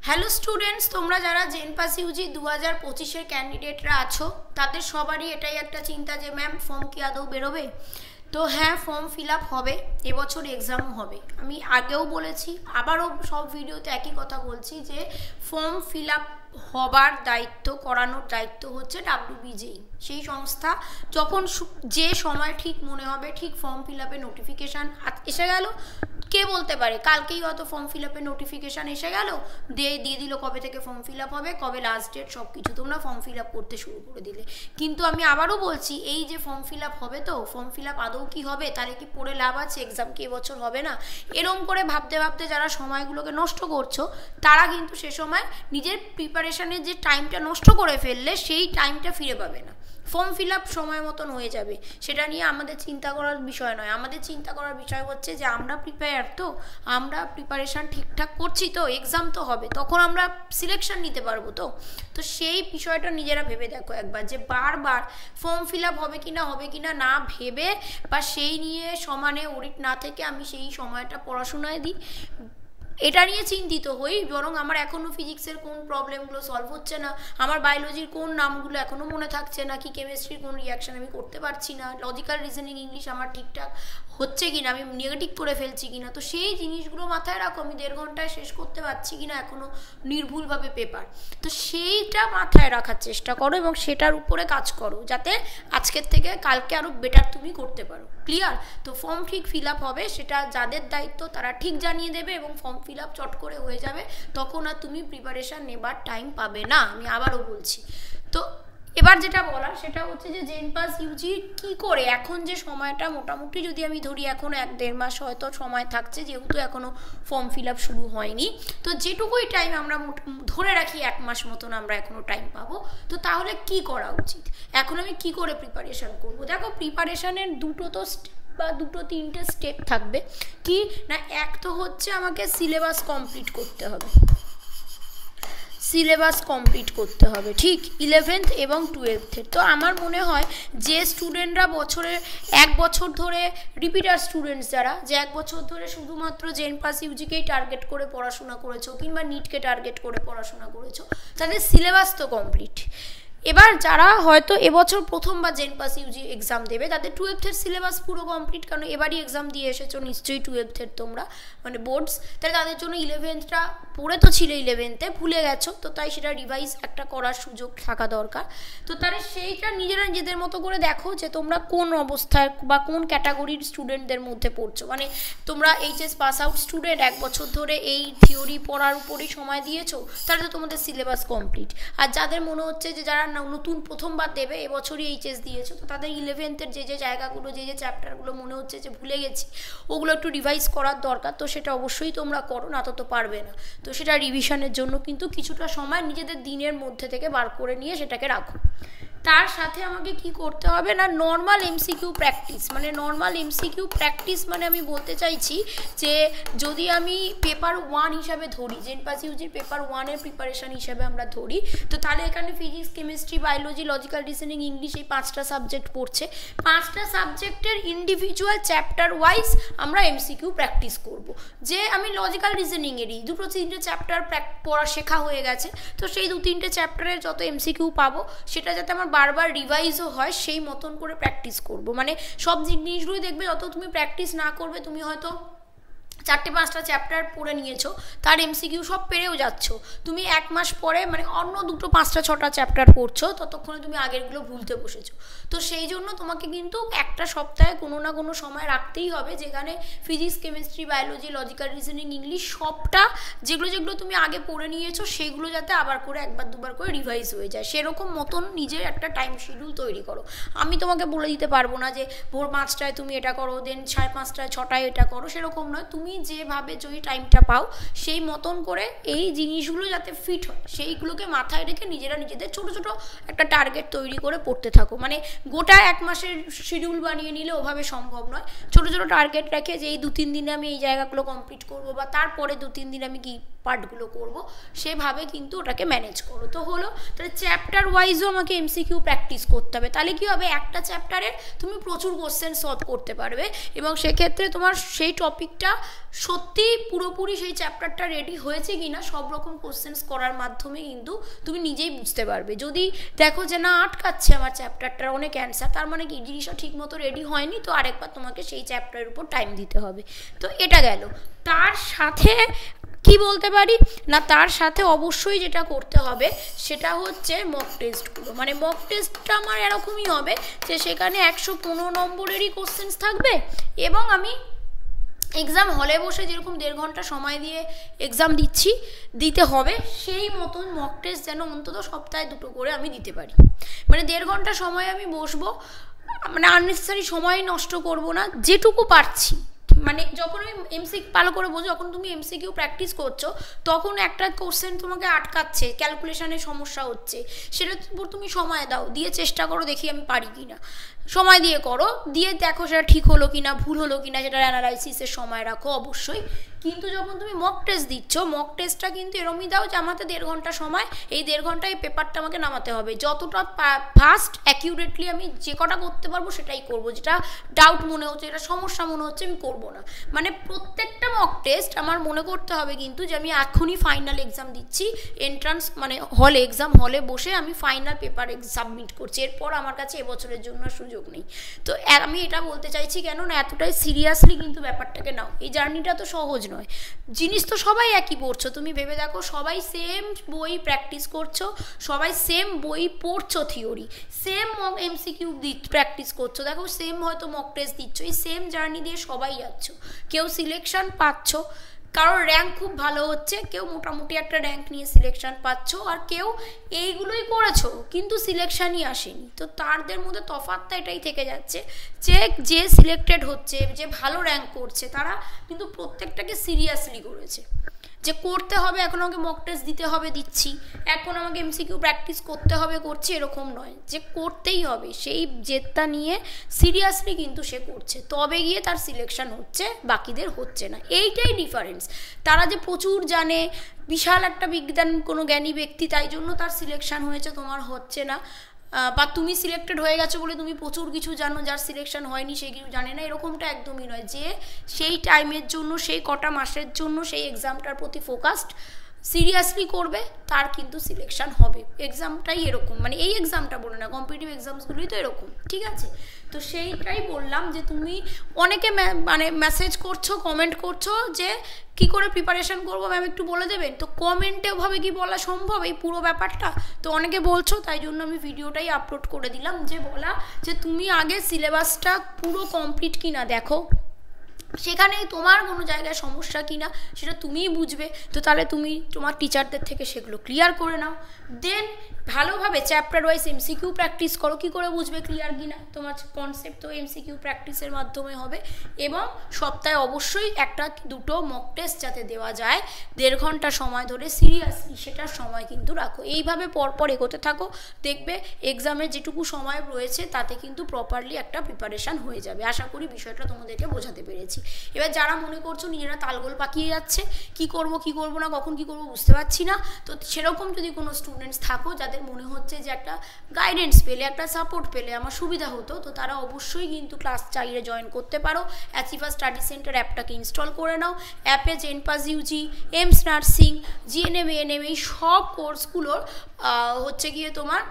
Hello students, তোমরা যারা জেনপাস Yuji 2025-এর ক্যান্ডিডেটরা আছো তাদের সবারই এটাই একটা চিন্তা যে ম্যাম ফর্ম কি আদৌ বেরোবে। তো হ্যাঁ, ফর্ম ফিল আপ হবে, এবছর এক্সামও হবে। আমি আগেও বলেছি, আবারও সব ভিডিওতে একই কথা বলছি যে ফর্ম ফিল আপ হবার দায়িত্ব, করানোর দায়িত্ব হচ্ছে WBJEE। সেই সংস্থা যখন যে সময় ঠিক মনে হবে, ঠিক ফর্ম ফিল আপের নোটিফিকেশান এসে গেল, কে বলতে পারে কালকেই হয়তো ফর্ম ফিল আপের নোটিফিকেশান এসে গেল, দিয়ে দিল কবে থেকে ফর্ম ফিল আপ হবে, কবে লাস্ট ডেট, সব কিছু তোমরা ফর্ম ফিল আপ করতে শুরু করে দিলে। কিন্তু আমি আবারও বলছি, এই যে ফর্ম ফিল আপ হবে, তো ফর্ম ফিল আপ আদৌ কি হবে, তাহলে কি পড়ে লাভ আছে, এক্সাম কি এবছর হবে না, এরম করে ভাবতে ভাবতে যারা সময়গুলোকে নষ্ট করছো তারা কিন্তু সে সময় নিজের প্রিপারেশনের যে টাইমটা নষ্ট করে ফেললে সেই টাইমটা ফিরে পাবে না। ফর্ম ফিল আপ সময় মতন হয়ে যাবে, সেটা নিয়ে আমাদের চিন্তা করার বিষয় নয়। আমাদের চিন্তা করার বিষয় হচ্ছে যে আমরা প্রিপেয়ার তো, আমরা প্রিপারেশান ঠিকঠাক করছি তো, এক্সাম তো হবে, তখন আমরা সিলেকশন নিতে পারবো তো। তো সেই বিষয়টা নিজেরা ভেবে দেখো একবার, যে বারবার ফর্ম ফিল আপ হবে কিনা না ভেবে বা সেই নিয়ে সমানে অডিট না থেকে আমি সেই সময়টা পড়াশোনায় দিই, এটা নিয়ে চিন্তিত হই। বরং আমার এখনও ফিজিক্সের কোন প্রবলেমগুলো সলভ হচ্ছে না, আমার বায়োলজির কোন নামগুলো এখনও মনে থাকছে না, কি কেমিস্ট্রির কোন রিয়াকশান আমি করতে পারছি না, লজিক্যাল রিজনিং ইংলিশ আমার ঠিকঠাক হচ্ছে কিনা, আমি নেগেটিভ করে ফেলছি কিনা, তো সেই জিনিসগুলো মাথায় রাখো। আমি 1.5 ঘন্টায় শেষ করতে পারছি কিনা এখনও নির্ভুলভাবে পেপার, তো সেইটা মাথায় রাখার চেষ্টা করো এবং সেটার উপরে কাজ করো, যাতে আজকের থেকে কালকে আরও বেটার তুমি করতে পারো। ক্লিয়ার? তো ফর্ম ঠিক ফিল আপ হবে, সেটা যাদের দায়িত্ব তারা ঠিক জানিয়ে দেবে এবং ফর্ম ফিল আপ চট করে হয়ে যাবে, তখন আর তুমি প্রিপারেশান নেবার টাইম পাবে না। আমি আবারও বলছি। তো এবার যেটা বলার সেটা হচ্ছে যে জেনপাস ইউজি কী করে এখন যে সময়টা মোটামুটি যদি আমি ধরি, এখন 1-1.5 মাস হয়তো সময় থাকছে, যেহেতু এখনও ফর্ম ফিল আপ শুরু হয়নি, তো যেটুকুই টাইম আমরা ধরে রাখি 1 মাস মতন আমরা এখনও টাইম পাবো। তো তাহলে কি করা উচিত, এখন আমি কি করে প্রিপারেশান করবো? দেখো, প্রিপারেশানের দুটো তিনটে স্টেপ থাকবে। কি না, এক তো হচ্ছে আমাকে সিলেবাস কমপ্লিট করতে হবে, ঠিক 11th এবং 12th-এর। তো আমার মনে হয় যে স্টুডেন্টরা বছরে 1 বছর ধরে রিপিটার স্টুডেন্টস, যারা যে 1 বছর ধরে শুধুমাত্র জেনপাস ইউজিকেই টার্গেট করে পড়াশোনা করেছো কিংবা নিটকে টার্গেট করে পড়াশোনা করেছো, তাদের সিলেবাস তো কমপ্লিট। এবার যারা হয়তো এবছর প্রথমবার জেনপাস ইউজি এক্সাম দেবে, তাদের 12th-এর সিলেবাস পুরো কমপ্লিট, কারণ এবারই এক্সাম দিয়ে এসেছো নিশ্চয়ই 12th-এর তোমরা, মানে বোর্ডস, তাহলে তাদের জন্য 11th-টা পড়ে তো ছিল, 11th-এ ভুলে গেছো, তো তাই সেটা রিভাইজ একটা করার সুযোগ থাকা দরকার। তো তাহলে সেইটা নিজেরা নিজেদের মতো করে দেখো যে তোমরা কোন অবস্থায় বা কোন ক্যাটাগরির স্টুডেন্টদের মধ্যে পড়ছো। মানে তোমরা এইচএস পাস আউট স্টুডেন্ট, 1 বছর ধরে এই থিওরি পড়ার উপরেই সময় দিয়েছো, তাহলে তো তোমাদের সিলেবাস কমপ্লিট। আর যাদের মনে হচ্ছে যে যারা নতুন প্রথমবার দেবে, এবছরই এইচএস দিয়েছো, তো তাদের 11th-এর যে জায়গাগুলো, যে চ্যাপ্টারগুলো মনে হচ্ছে যে ভুলে গেছি, ওগুলো একটু রিভাইজ করার দরকার, তো সেটা অবশ্যই তোমরা করো, না তো পারবে না। তো সেটা রিভিশনের জন্য কিন্তু কিছুটা সময় নিজেদের দিনের মধ্যে থেকে বার করে নিয়ে সেটাকে রাখো। তার সাথে আমাকে কি করতে হবে না, নর্মাল এমসিকিউ প্র্যাকটিস। মানে আমি বলতে চাইছি যে যদি আমি পেপার 1 হিসাবে ধরি, জেনপাস ইউজির পেপার 1-এর প্রিপারেশান হিসাবে আমরা ধরি, তো তাহলে এখানে physics, chemistry, biology, logical reasoning, English, এই 5টা সাবজেক্ট পড়ছে। 5টা সাবজেক্টের ইন্ডিভিজুয়াল চ্যাপ্টার ওয়াইজ আমরা এমসিকিউ প্র্যাকটিস করব। যে আমি লজিক্যাল রিজনিংয়েরই 2-3টে চ্যাপ্টার পড়া শেখা হয়ে গেছে, তো সেই 2-3টে চ্যাপ্টারের যত এমসিকিউ পাবো, সেটা যাতে আমার বারবার রিভাইজও হয়, সেই মতন করে প্র্যাকটিস করব। মানে সব জিনিসগুলোই দেখবে, যত তুমি প্র্যাকটিস না করবে, তুমি হয়তো 4-5টা চ্যাপ্টার পড়ে নিয়েছো, তার এমসিকিউ সব পেরেও যাচ্ছ, তুমি 1 মাস পরে মানে অন্য 5টা-6টা চ্যাপ্টার পড়ছো, ততক্ষণে তুমি আগেরগুলো ভুলতে বসেছো। তো সেই জন্য তোমাকে কিন্তু একটা সপ্তাহে কোনো না কোনো সময় রাখতেই হবে, যেখানে physics, chemistry, biology, logical reasoning, English, সবটা যেগুলো তুমি আগে পড়ে নিয়েছো, সেগুলো যাতে আবার করে 1-2বার করে রিভাইজ হয়ে যায়, সেরকম মতন নিজের একটা টাইম শিডিউল তৈরি করো। আমি তোমাকে বলে দিতে পারবো না যে ভোর 5টায় তুমি এটা করো, দেন 5:30টায় 6টায় এটা করো, সেরকম নয়। তুমি যেভাবে যদি টাইমটা পাও, সেই মতন করে এই জিনিসগুলো যাতে ফিট হয়, সেইগুলোকে মাথায় রেখে নিজেরা নিজেদের ছোটো ছোটো একটা টার্গেট তৈরি করে পড়তে থাকো। মানে গোটা 1 মাসের শিডিউল বানিয়ে নিলে ওভাবে সম্ভব নয়। ছোটো ছোটো টার্গেট রেখে যে এই 2-3 দিনে আমি এই জায়গাগুলো কমপ্লিট করবো, বা তারপরে 2-3 দিন আমি কি পার্টগুলো করবো, সেভাবে কিন্তু ওটাকে ম্যানেজ করো। তো হলো, তাহলে চ্যাপ্টার ওয়াইজও আমাকে এমসিকিউ প্র্যাকটিস করতে হবে। তাহলে কি হবে, একটা চ্যাপ্টারে তুমি প্রচুর কোশ্চেন সলভ করতে পারবে এবং সেক্ষেত্রে তোমার সেই টপিকটা সত্যি পুরোপুরি সেই চ্যাপ্টারটা রেডি হয়েছে কিনা সব রকম কোশ্চেন্স করার মাধ্যমে কিন্তু তুমি নিজেই বুঝতে পারবে। যদি দেখো যে না আটকাচ্ছে আমার চ্যাপ্টারটার অনেক অ্যান্সার, তার মানে কি জিনিসটা ঠিক মতো রেডি হয়নি, তো আরেকবার তোমাকে সেই চ্যাপ্টারের উপর টাইম দিতে হবে। তো এটা গেল। তার সাথে কি বলতে পারি না, তার সাথে অবশ্যই যেটা করতে হবে সেটা হচ্ছে মক টেস্টগুলো। মানে মক টেস্টটা আমার এরকমই হবে যে সেখানে 115 নম্বরেরই কোশ্চেন্স থাকবে, এবং আমি এক্সাম হলে বসে যেরকম 1.5 ঘন্টা সময় দিয়ে এক্সাম দিতে হবে, সেই মতন মক টেস্ট যেন অন্তত সপ্তাহে 2টো করে আমি দিতে পারি। মানে 1.5 ঘন্টা সময় আমি বসবো, মানে আননেসেসারি সময় নষ্ট করব না, যেটুকু পারছি। মানে যখন আমি ভালো করে বোঝো, যখন তুমি এমসিকিউ প্র্যাকটিস করছো তখন একটা কোশ্চেন তোমাকে আটকাচ্ছে, ক্যালকুলেশনের সমস্যা হচ্ছে, সেটার উপর তুমি সময় দাও, দিয়ে চেষ্টা করো দেখি আমি পারি কি না, সময় দিয়ে করো, দিয়ে দেখো সেটা ঠিক হলো কিনা, ভুল হলো কিনা, সেটার অ্যানালাইসিসের সময় রাখো অবশ্যই। কিন্তু যখন তুমি মক টেস্ট দিচ্ছ, মক টেস্টটা কিন্তু এরমই দাও যে আমাকে 1.5 ঘন্টা সময়, এই 1.5 ঘন্টায় এই পেপারটা আমাকে নামাতে হবে, যতটা ফাস্ট অ্যাকিউরেটলি আমি যে কটা করতে পারবো সেটাই করবো, যেটা ডাউট মনে হচ্ছে, যেটা সমস্যা মনে হচ্ছে আমি করবো না। মানে প্রত্যেকটা মক টেস্ট আমার মনে করতে হবে কিন্তু যে আমি এখনই ফাইনাল এক্সাম দিচ্ছি, এন্ট্রান্স মানে হলে, এক্সাম হলে বসে আমি ফাইনাল পেপার সাবমিট করছি, এরপর আমার কাছে এবছরের জন্য সুযোগ নেই। তো আমি এটা বলতে চাইছি কেন না, এতটাই সিরিয়াসলি কিন্তু ব্যাপারটাকে নাও। এই জার্নিটা তো সহজ নয়, জিনিস তো সবাই একই পড়ছো, তুমি ভেবে দেখো সবাই সেম বই প্র্যাকটিস করছো, সবাই সেম বই পড়ছো, থিওরি সেম এমসিকিউ প্র্যাকটিস করছো, দেখো সেম হয়তো মক টেস্ট দিচ্ছ, এই সেম জার্নি দিয়ে সবাই যাচ্ছ, কেউ সিলেকশন পাচ্ছ, কারোর র্যাঙ্ক খুব ভালো হচ্ছে, কেউ মোটামুটি একটা র্যাঙ্ক নিয়ে সিলেকশন পাচ্ছ, আর কেউ এইগুলোই করেছো কিন্তু সিলেকশনই আসেনি। তো তাদের মধ্যে তফাৎটা এটাই থেকে যাচ্ছে যে সিলেক্টেড হচ্ছে, যে ভালো র্যাঙ্ক করছে, তারা কিন্তু প্রত্যেকটাকে সিরিয়াসলি করেছে, যে করতে হবে, এখন আমাকে মক টেস্ট দিতে হবে দিচ্ছি, এখন আমাকে এমসিকিউ প্র্যাকটিস করতে হবে করছি, এরকম নয়, যে করতেই হবে, সেই জেদটা নিয়ে সিরিয়াসলি কিন্তু সে করছে, তবে গিয়ে তার সিলেকশন হচ্ছে, বাকিদের হচ্ছে না। এইটাই ডিফারেন্স। তারা যে প্রচুর জানে, বিশাল একটা বিজ্ঞান কোনো জ্ঞানী ব্যক্তি, তাই জন্য তার সিলেকশন হয়েছে, তোমার হচ্ছে না, বা তুমি সিলেক্টেড হয়ে গেছো বলে তুমি প্রচুর কিছু জানো, যার সিলেকশন হয়নি সে কিছু জানে না, এরকমটা একদমই নয়। যে সেই টাইমের জন্য, সেই কটা মাসের জন্য সেই এক্সামটার প্রতি ফোকাসড সিরিয়াসলি করবে, তার কিন্তু সিলেকশন হবে। এক্সামটাই এরকম, মানে এই এক্সামটা বলে না, কম্পিটিটিভ এক্সামসগুলোই তো এরকম, ঠিক আছে? তো সেইটাই বললাম যে তুমি অনেকে মানে মেসেজ করছো, কমেন্ট করছো যে কি করে প্রিপারেশন করবো ম্যাম একটু বলে দেবেন। তো কমেন্টে ওভাবে কি বলা সম্ভব এই পুরো ব্যাপারটা? তো অনেকে বলছো, তাই জন্য আমি ভিডিওটাই আপলোড করে দিলাম, যে বলা যে তুমি আগে সিলেবাসটা পুরো কমপ্লিট কিনা দেখো, সেখানেই তোমার কোনো জায়গায় সমস্যা কিনা সেটা তুমিই বুঝবে। তো তাহলে তুমি তোমার টিচারদের থেকে সেগুলো ক্লিয়ার করে নাও, দেন ভালোভাবে চ্যাপ্টার ওয়াইজ এমসিকিউ প্র্যাকটিস করো। কী করে বুঝবে ক্লিয়ার কিনা? তোমার কনসেপ্ট তো এমসিকিউ প্র্যাকটিসের মাধ্যমে হবে, এবং সপ্তাহে অবশ্যই 1-2টো মক টেস্ট যাতে দেওয়া যায় 1.5 ঘন্টা সময় ধরে সিরিয়াসলি, সেটার সময় কিন্তু রাখো। এইভাবে পরপর এগোতে থাকো, দেখবে এক্সামের যেটুকু সময় রয়েছে তাতে কিন্তু প্রপারলি একটা প্রিপারেশান হয়ে যাবে। আশা করি বিষয়টা তোমাদেরকে বোঝাতে পেরেছি। এবার যারা মনে করছো নিজেরা তালগোল পাকিয়ে যাচ্ছে, কি করব না, কখন কি করব বুঝতে পারছি না, তো সেরকম যদি কোনো স্টুডেন্টস থাকো যাদের মনে হচ্ছে যে একটা গাইডেন্স পেলে, একটা সাপোর্ট পেলে আমার সুবিধা হতো, তো তারা অবশ্যই কিন্তু ক্লাস চাইলে জয়েন করতে পারো। অ্যাচিভার স্টাডি সেন্টার অ্যাপটাকে ইনস্টল করে নাও। অ্যাপে জেনপাস UG, AIIMS nursing, GNM, ANM এই সব কোর্সগুলোর হচ্ছে গিয়ে তোমার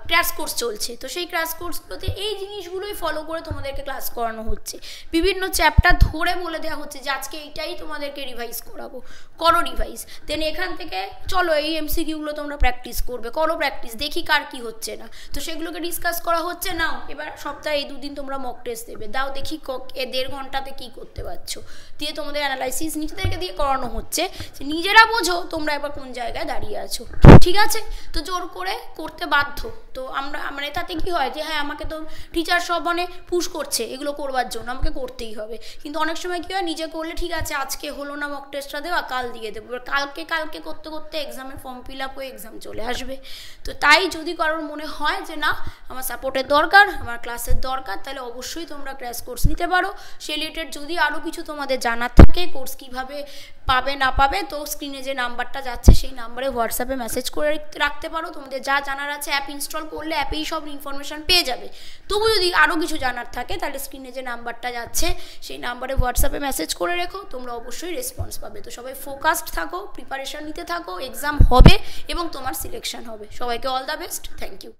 ক্র্যাশ কোর্স চলছে। তো সেই ক্র্যাশ কোর্সগুলোতে এই জিনিসগুলোই ফলো করে তোমাদেরকে ক্লাস করানো হচ্ছে, বিভিন্ন চ্যাপ্টার ধরে বলে দেওয়া হচ্ছে যে আজকে এইটাই তোমাদেরকে রিভাইজ করাবো, করো রিভাইজ, দেন এখান থেকে চলো এই এমসিকিউগুলো তোমরা প্র্যাকটিস করবে, করো প্র্যাকটিস, দেখি কার কি হচ্ছে না। তো সেগুলোকে ডিসকাস করা হচ্ছে। নাও এবার সপ্তাহে এই 2 দিন তোমরা মক টেস্ট দেবে, দাও দেখি 1.5 ঘন্টাতে কী করতে পারছো, দিয়ে তোমাদের অ্যানালাইসিস নিজেদেরকে দিয়ে করানো হচ্ছে, যে নিজেরা বোঝো তোমরা এবার কোন জায়গায় দাঁড়িয়ে আছো, ঠিক আছে? তো জোর করে করতে বাধ্য। তো আমরা মানে তাতে কি হয় যে হ্যাঁ আমাকে তো টিচার সব মানে পুশ করছে এগুলো করবার জন্য, আমাকে করতেই হবে। কিন্তু অনেক সময় কী হয়, নিজে করলে ঠিক আছে আজকে হলো না মক টেস্টটা দেওয়া, কাল দিয়ে দেবো, এবার কালকে করতে করতে এক্সামের ফর্ম ফিল আপ হয়ে এক্সাম চলে আসবে। তো তাই যদি কারোর মনে হয় যে না আমার সাপোর্টের দরকার, আমার ক্লাসের দরকার, তাহলে অবশ্যই তোমরা ক্র্যাশ কোর্স নিতে পারো। সে রিলেটেড যদি আরও কিছু তোমাদের জানার থাকে, কোর্স কীভাবে পাবে না পাবে, তো স্ক্রিনে যে নাম্বারটা যাচ্ছে সেই নাম্বারে হোয়াটসঅ্যাপে মেসেজ করে রাখতে পারো, তোমাদের যা জানার আছে। অ্যাপ ইনস্টল করলে অ্যাপেই সব ইনফরমেশান পেয়ে যাবে। তবু যদি আরও কিছু জানার থাকে তাহলে স্ক্রিনে যে নাম্বারটা যাচ্ছে সেই নাম্বারে হোয়াটসঅ্যাপে মেসেজ করে রেখো, তোমরা অবশ্যই রেসপন্স পাবে। তো সবাই ফোকাসড থাকো, প্রিপারেশান নিতে থাকো, এক্সাম হবে এবং তোমার সিলেকশন হবে। সবাইকে all the best, thank you.